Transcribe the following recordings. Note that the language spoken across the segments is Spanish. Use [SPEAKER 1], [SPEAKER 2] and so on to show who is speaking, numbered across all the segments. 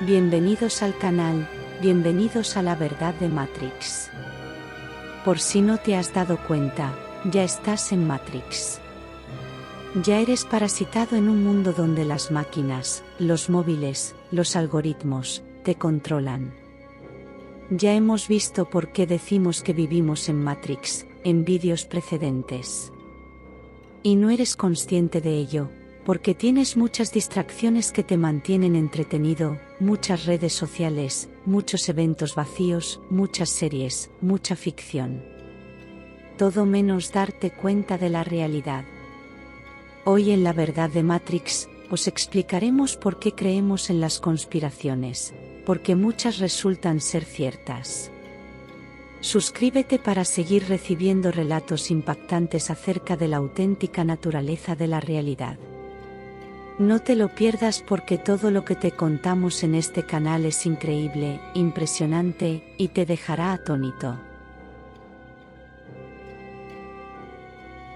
[SPEAKER 1] Bienvenidos al canal, bienvenidos a la verdad de Matrix. Por si no te has dado cuenta, ya estás en Matrix. Ya eres parasitado en un mundo donde las máquinas, los móviles, los algoritmos, te controlan. Ya hemos visto por qué decimos que vivimos en Matrix, en vídeos precedentes. Y no eres consciente de ello, porque tienes muchas distracciones que te mantienen entretenido, muchas redes sociales, muchos eventos vacíos, muchas series, mucha ficción. Todo menos darte cuenta de la realidad. Hoy en La Verdad de Matrix, os explicaremos por qué creemos en las conspiraciones, porque muchas resultan ser ciertas. Suscríbete para seguir recibiendo relatos impactantes acerca de la auténtica naturaleza de la realidad. No te lo pierdas porque todo lo que te contamos en este canal es increíble, impresionante, y te dejará atónito.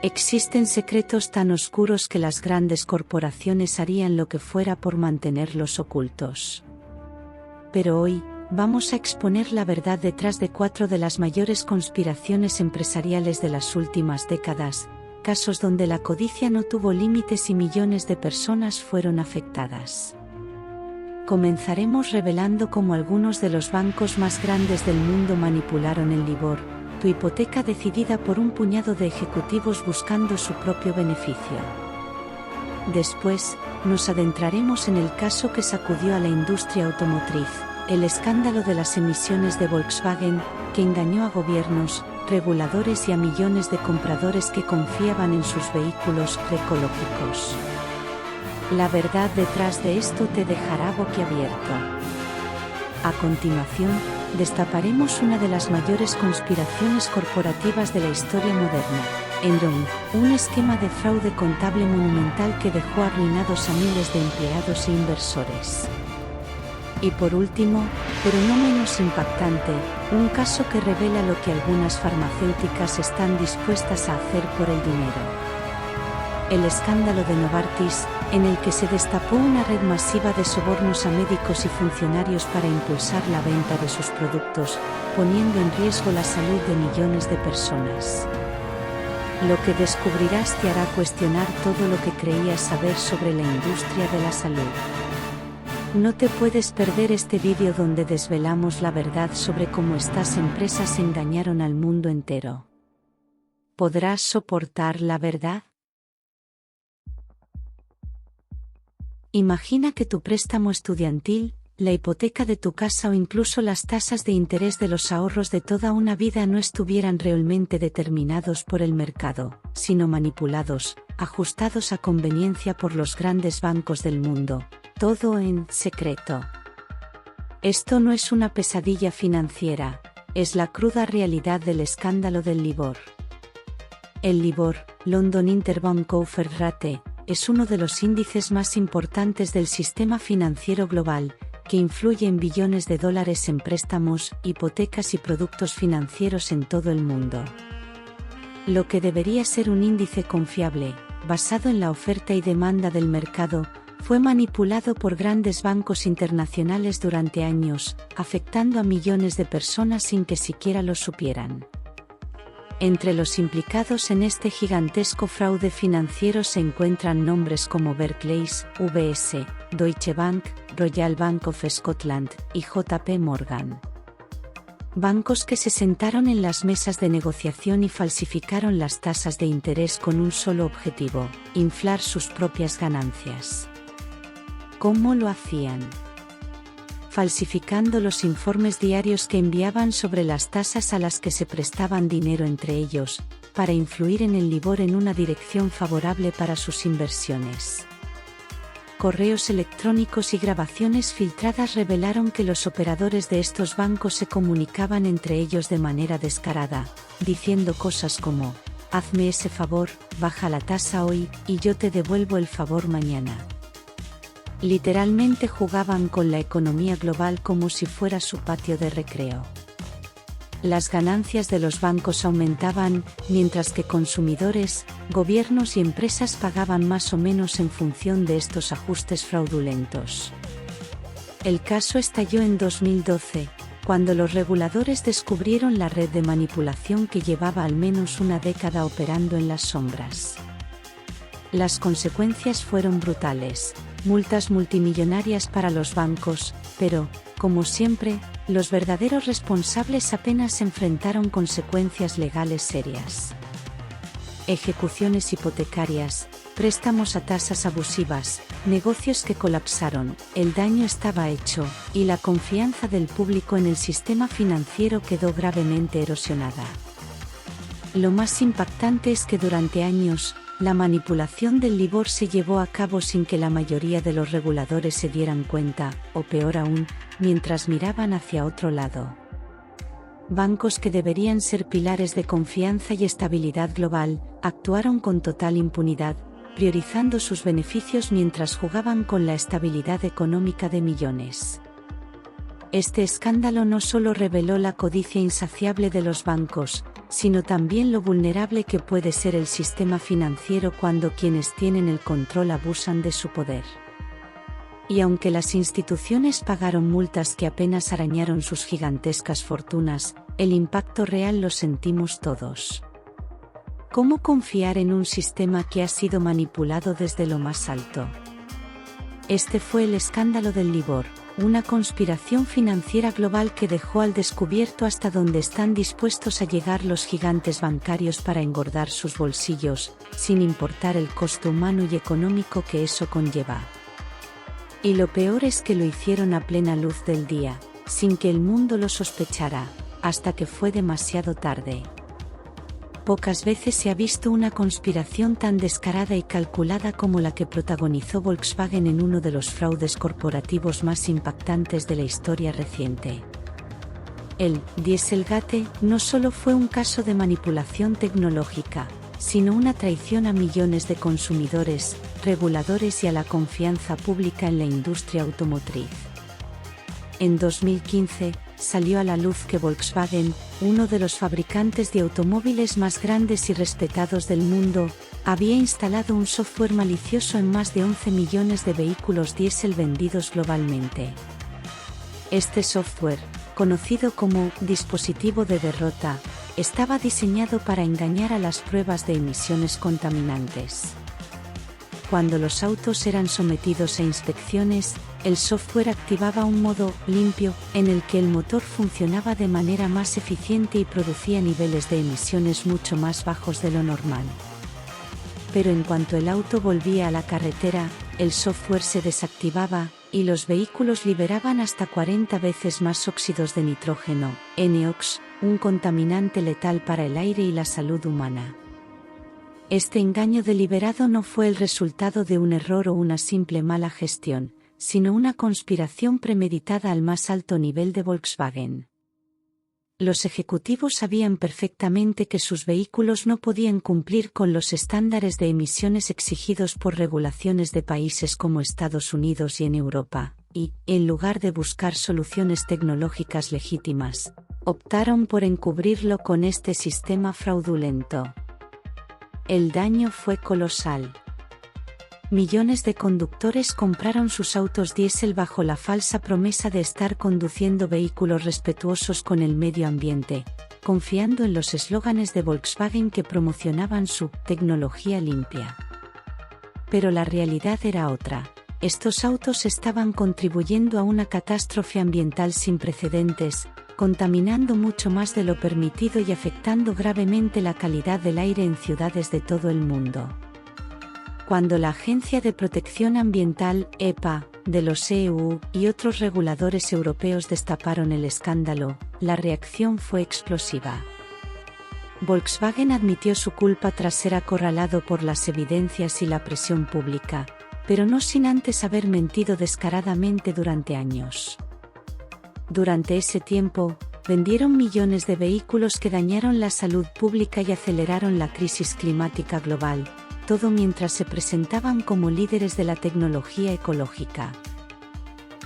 [SPEAKER 1] Existen secretos tan oscuros que las grandes corporaciones harían lo que fuera por mantenerlos ocultos. Pero hoy, vamos a exponer la verdad detrás de 4 de las mayores conspiraciones empresariales de las últimas décadas, casos donde la codicia no tuvo límites y millones de personas fueron afectadas. Comenzaremos revelando cómo algunos de los bancos más grandes del mundo manipularon el LIBOR, tu hipoteca decidida por un puñado de ejecutivos buscando su propio beneficio. Después, nos adentraremos en el caso que sacudió a la industria automotriz, el escándalo de las emisiones de Volkswagen, que engañó a gobiernos, reguladores y a millones de compradores que confiaban en sus vehículos ecológicos. La verdad detrás de esto te dejará boquiabierto. A continuación, destaparemos una de las mayores conspiraciones corporativas de la historia moderna, Enron, un esquema de fraude contable monumental que dejó arruinados a miles de empleados e inversores. Y por último, pero no menos impactante, un caso que revela lo que algunas farmacéuticas están dispuestas a hacer por el dinero. El escándalo de Novartis, en el que se destapó una red masiva de sobornos a médicos y funcionarios para impulsar la venta de sus productos, poniendo en riesgo la salud de millones de personas. Lo que descubrirás te hará cuestionar todo lo que creías saber sobre la industria de la salud. No te puedes perder este vídeo donde desvelamos la verdad sobre cómo estas empresas engañaron al mundo entero. ¿Podrás soportar la verdad? Imagina que tu préstamo estudiantil, la hipoteca de tu casa o incluso las tasas de interés de los ahorros de toda una vida no estuvieran realmente determinados por el mercado, sino manipulados, ajustados a conveniencia por los grandes bancos del mundo. Todo en secreto. Esto no es una pesadilla financiera, es la cruda realidad del escándalo del LIBOR. El LIBOR, London Interbank Offer Rate, es uno de los índices más importantes del sistema financiero global, que influye en billones de dólares en préstamos, hipotecas y productos financieros en todo el mundo. Lo que debería ser un índice confiable, basado en la oferta y demanda del mercado, fue manipulado por grandes bancos internacionales durante años, afectando a millones de personas sin que siquiera lo supieran. Entre los implicados en este gigantesco fraude financiero se encuentran nombres como Barclays, UBS, Deutsche Bank, Royal Bank of Scotland y JP Morgan. Bancos que se sentaron en las mesas de negociación y falsificaron las tasas de interés con un solo objetivo: inflar sus propias ganancias. ¿Cómo lo hacían? Falsificando los informes diarios que enviaban sobre las tasas a las que se prestaban dinero entre ellos, para influir en el LIBOR en una dirección favorable para sus inversiones. Correos electrónicos y grabaciones filtradas revelaron que los operadores de estos bancos se comunicaban entre ellos de manera descarada, diciendo cosas como: hazme ese favor, baja la tasa hoy, y yo te devuelvo el favor mañana. Literalmente jugaban con la economía global como si fuera su patio de recreo. Las ganancias de los bancos aumentaban, mientras que consumidores, gobiernos y empresas pagaban más o menos en función de estos ajustes fraudulentos. El caso estalló en 2012, cuando los reguladores descubrieron la red de manipulación que llevaba al menos una década operando en las sombras. Las consecuencias fueron brutales, multas multimillonarias para los bancos, pero, como siempre, los verdaderos responsables apenas enfrentaron consecuencias legales serias. Ejecuciones hipotecarias, préstamos a tasas abusivas, negocios que colapsaron, el daño estaba hecho, y la confianza del público en el sistema financiero quedó gravemente erosionada. Lo más impactante es que durante años, la manipulación del LIBOR se llevó a cabo sin que la mayoría de los reguladores se dieran cuenta, o peor aún, mientras miraban hacia otro lado. Bancos que deberían ser pilares de confianza y estabilidad global, actuaron con total impunidad, priorizando sus beneficios mientras jugaban con la estabilidad económica de millones. Este escándalo no solo reveló la codicia insaciable de los bancos, sino también lo vulnerable que puede ser el sistema financiero cuando quienes tienen el control abusan de su poder. Y aunque las instituciones pagaron multas que apenas arañaron sus gigantescas fortunas, el impacto real lo sentimos todos. ¿Cómo confiar en un sistema que ha sido manipulado desde lo más alto? Este fue el escándalo del LIBOR, una conspiración financiera global que dejó al descubierto hasta dónde están dispuestos a llegar los gigantes bancarios para engordar sus bolsillos, sin importar el costo humano y económico que eso conlleva. Y lo peor es que lo hicieron a plena luz del día, sin que el mundo lo sospechara, hasta que fue demasiado tarde. Pocas veces se ha visto una conspiración tan descarada y calculada como la que protagonizó Volkswagen en uno de los fraudes corporativos más impactantes de la historia reciente. El Dieselgate no solo fue un caso de manipulación tecnológica, sino una traición a millones de consumidores, reguladores y a la confianza pública en la industria automotriz. En 2015, salió a la luz que Volkswagen, uno de los fabricantes de automóviles más grandes y respetados del mundo, había instalado un software malicioso en más de 11 millones de vehículos diésel vendidos globalmente. Este software, conocido como dispositivo de derrota, estaba diseñado para engañar a las pruebas de emisiones contaminantes. Cuando los autos eran sometidos a inspecciones, el software activaba un modo limpio, en el que el motor funcionaba de manera más eficiente y producía niveles de emisiones mucho más bajos de lo normal. Pero en cuanto el auto volvía a la carretera, el software se desactivaba, y los vehículos liberaban hasta 40 veces más óxidos de nitrógeno, NOx, un contaminante letal para el aire y la salud humana. Este engaño deliberado no fue el resultado de un error o una simple mala gestión, sino una conspiración premeditada al más alto nivel de Volkswagen. Los ejecutivos sabían perfectamente que sus vehículos no podían cumplir con los estándares de emisiones exigidos por regulaciones de países como Estados Unidos y en Europa, y, en lugar de buscar soluciones tecnológicas legítimas, optaron por encubrirlo con este sistema fraudulento. El daño fue colosal. Millones de conductores compraron sus autos diésel bajo la falsa promesa de estar conduciendo vehículos respetuosos con el medio ambiente, confiando en los eslóganes de Volkswagen que promocionaban su tecnología limpia. Pero la realidad era otra. Estos autos estaban contribuyendo a una catástrofe ambiental sin precedentes, contaminando mucho más de lo permitido y afectando gravemente la calidad del aire en ciudades de todo el mundo. Cuando la Agencia de Protección Ambiental, EPA, de los EU y otros reguladores europeos destaparon el escándalo, la reacción fue explosiva. Volkswagen admitió su culpa tras ser acorralado por las evidencias y la presión pública, pero no sin antes haber mentido descaradamente durante años. Durante ese tiempo, vendieron millones de vehículos que dañaron la salud pública y aceleraron la crisis climática global, todo mientras se presentaban como líderes de la tecnología ecológica.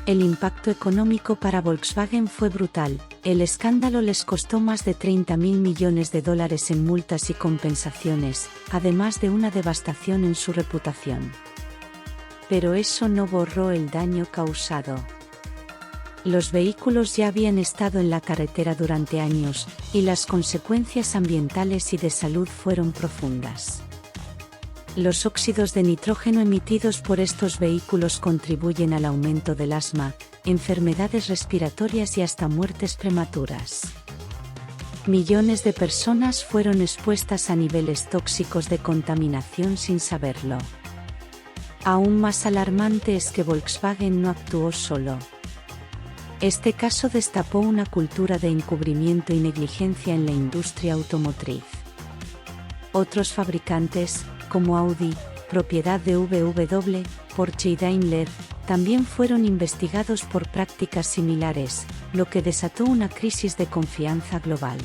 [SPEAKER 1] El impacto económico para Volkswagen fue brutal. El escándalo les costó más de $30.000 millones en multas y compensaciones, además de una devastación en su reputación. Pero eso no borró el daño causado. Los vehículos ya habían estado en la carretera durante años, y las consecuencias ambientales y de salud fueron profundas. Los óxidos de nitrógeno emitidos por estos vehículos contribuyen al aumento del asma, enfermedades respiratorias y hasta muertes prematuras. Millones de personas fueron expuestas a niveles tóxicos de contaminación sin saberlo. Aún más alarmante es que Volkswagen no actuó solo. Este caso destapó una cultura de encubrimiento y negligencia en la industria automotriz. Otros fabricantes, como Audi, propiedad de VW, Porsche y Daimler, también fueron investigados por prácticas similares, lo que desató una crisis de confianza global.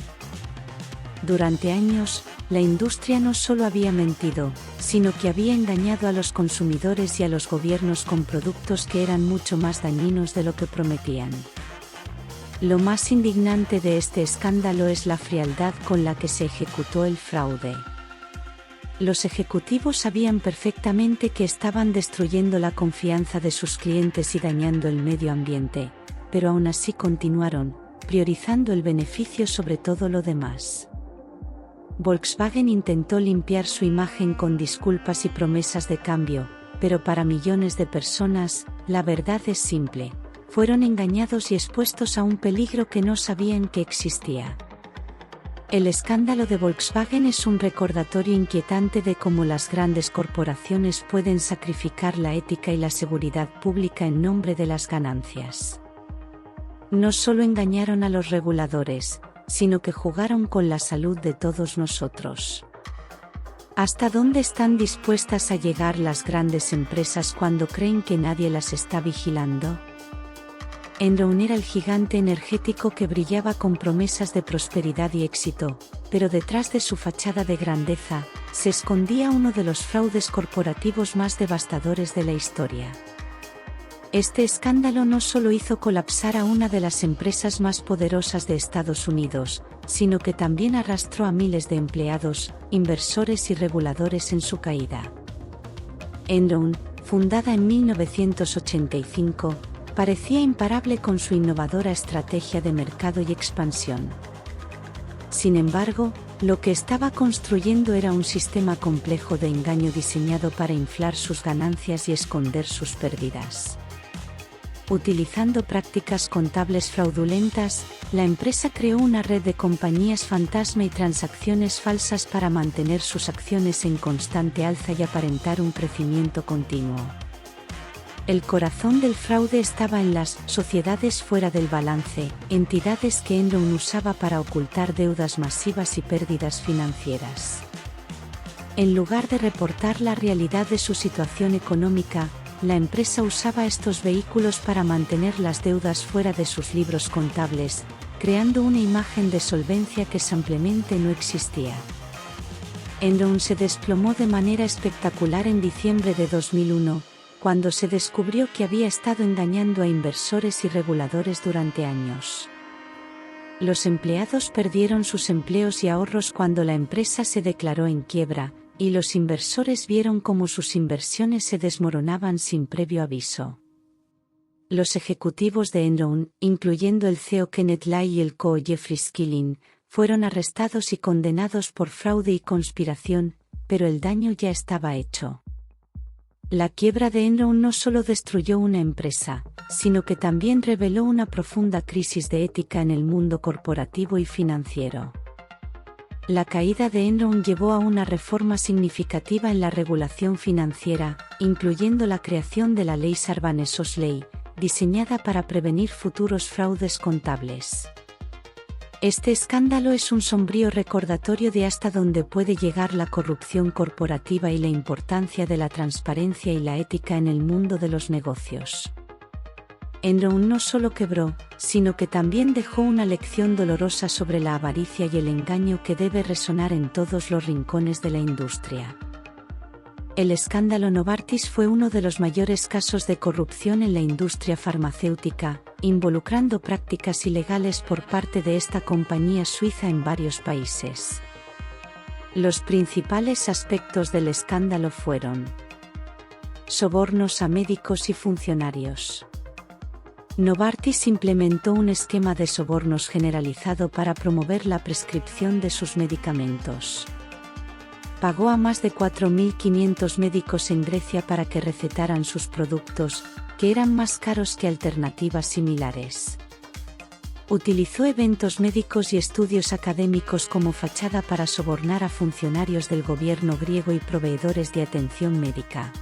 [SPEAKER 1] Durante años, la industria no solo había mentido, sino que había engañado a los consumidores y a los gobiernos con productos que eran mucho más dañinos de lo que prometían. Lo más indignante de este escándalo es la frialdad con la que se ejecutó el fraude. Los ejecutivos sabían perfectamente que estaban destruyendo la confianza de sus clientes y dañando el medio ambiente, pero aún así continuaron, priorizando el beneficio sobre todo lo demás. Volkswagen intentó limpiar su imagen con disculpas y promesas de cambio, pero para millones de personas, la verdad es simple: fueron engañados y expuestos a un peligro que no sabían que existía. El escándalo de Volkswagen es un recordatorio inquietante de cómo las grandes corporaciones pueden sacrificar la ética y la seguridad pública en nombre de las ganancias. No solo engañaron a los reguladores, sino que jugaron con la salud de todos nosotros. ¿Hasta dónde están dispuestas a llegar las grandes empresas cuando creen que nadie las está vigilando? Enron era el gigante energético que brillaba con promesas de prosperidad y éxito, pero detrás de su fachada de grandeza, se escondía uno de los fraudes corporativos más devastadores de la historia. Este escándalo no solo hizo colapsar a una de las empresas más poderosas de Estados Unidos, sino que también arrastró a miles de empleados, inversores y reguladores en su caída. Enron, fundada en 1985, parecía imparable con su innovadora estrategia de mercado y expansión. Sin embargo, lo que estaba construyendo era un sistema complejo de engaño diseñado para inflar sus ganancias y esconder sus pérdidas. Utilizando prácticas contables fraudulentas, la empresa creó una red de compañías fantasma y transacciones falsas para mantener sus acciones en constante alza y aparentar un crecimiento continuo. El corazón del fraude estaba en las sociedades fuera del balance, entidades que Enron usaba para ocultar deudas masivas y pérdidas financieras. En lugar de reportar la realidad de su situación económica, la empresa usaba estos vehículos para mantener las deudas fuera de sus libros contables, creando una imagen de solvencia que simplemente no existía. Enron se desplomó de manera espectacular en diciembre de 2001, cuando se descubrió que había estado engañando a inversores y reguladores durante años. Los empleados perdieron sus empleos y ahorros cuando la empresa se declaró en quiebra, y los inversores vieron cómo sus inversiones se desmoronaban sin previo aviso. Los ejecutivos de Enron, incluyendo el CEO Kenneth Lai y el CEO Jeffrey Skilling, fueron arrestados y condenados por fraude y conspiración, pero el daño ya estaba hecho. La quiebra de Enron no solo destruyó una empresa, sino que también reveló una profunda crisis de ética en el mundo corporativo y financiero. La caída de Enron llevó a una reforma significativa en la regulación financiera, incluyendo la creación de la Ley Sarbanes-Oxley, diseñada para prevenir futuros fraudes contables. Este escándalo es un sombrío recordatorio de hasta dónde puede llegar la corrupción corporativa y la importancia de la transparencia y la ética en el mundo de los negocios. Enron no solo quebró, sino que también dejó una lección dolorosa sobre la avaricia y el engaño que debe resonar en todos los rincones de la industria. El escándalo Novartis fue uno de los mayores casos de corrupción en la industria farmacéutica, involucrando prácticas ilegales por parte de esta compañía suiza en varios países. Los principales aspectos del escándalo fueron: sobornos a médicos y funcionarios, Novartis implementó un esquema de sobornos generalizado para promover la prescripción de sus medicamentos. Pagó a más de 4.500 médicos en Grecia para que recetaran sus productos, que eran más caros que alternativas similares. Utilizó eventos médicos y estudios académicos como fachada para sobornar a funcionarios del gobierno griego y proveedores de atención médica.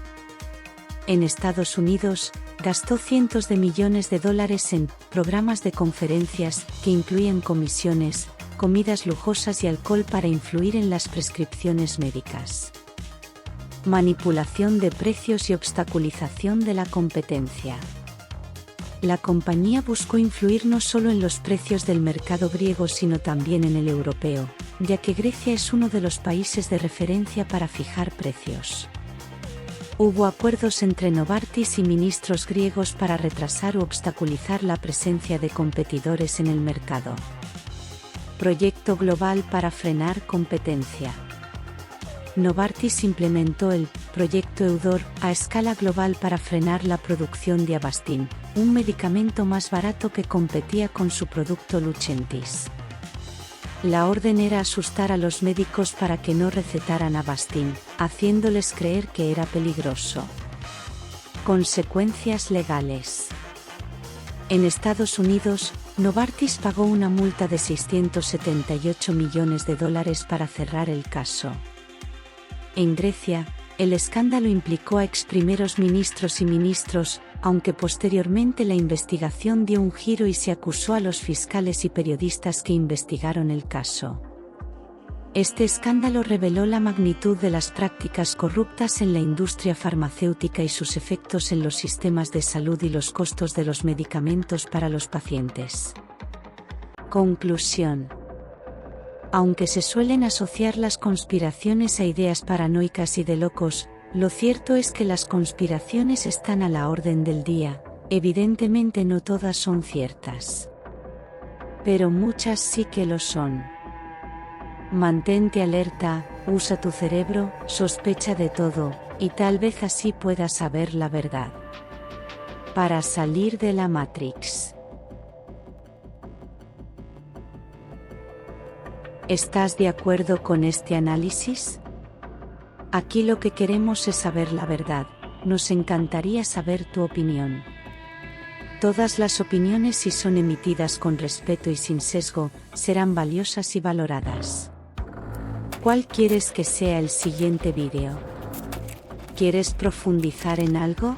[SPEAKER 1] En Estados Unidos, gastó cientos de millones de dólares en programas de conferencias que incluían comisiones, comidas lujosas y alcohol para influir en las prescripciones médicas. Manipulación de precios y obstaculización de la competencia. La compañía buscó influir no solo en los precios del mercado griego sino también en el europeo, ya que Grecia es uno de los países de referencia para fijar precios. Hubo acuerdos entre Novartis y ministros griegos para retrasar u obstaculizar la presencia de competidores en el mercado. Proyecto global para frenar competencia. Novartis implementó el Proyecto Eudor a escala global para frenar la producción de Avastin, un medicamento más barato que competía con su producto Lucentis. La orden era asustar a los médicos para que no recetaran Avastin, haciéndoles creer que era peligroso. Consecuencias legales. En Estados Unidos, Novartis pagó una multa de $678 millones para cerrar el caso. En Grecia, el escándalo implicó a ex primeros ministros y ministros, aunque posteriormente la investigación dio un giro y se acusó a los fiscales y periodistas que investigaron el caso. Este escándalo reveló la magnitud de las prácticas corruptas en la industria farmacéutica y sus efectos en los sistemas de salud y los costos de los medicamentos para los pacientes. Conclusión. Aunque se suelen asociar las conspiraciones a ideas paranoicas y de locos, lo cierto es que las conspiraciones están a la orden del día. Evidentemente no todas son ciertas, pero muchas sí que lo son. Mantente alerta, usa tu cerebro, sospecha de todo, y tal vez así puedas saber la verdad. Para salir de la Matrix. ¿Estás de acuerdo con este análisis? Aquí lo que queremos es saber la verdad. Nos encantaría saber tu opinión. Todas las opiniones, si son emitidas con respeto y sin sesgo, serán valiosas y valoradas. ¿Cuál quieres que sea el siguiente vídeo? ¿Quieres profundizar en algo?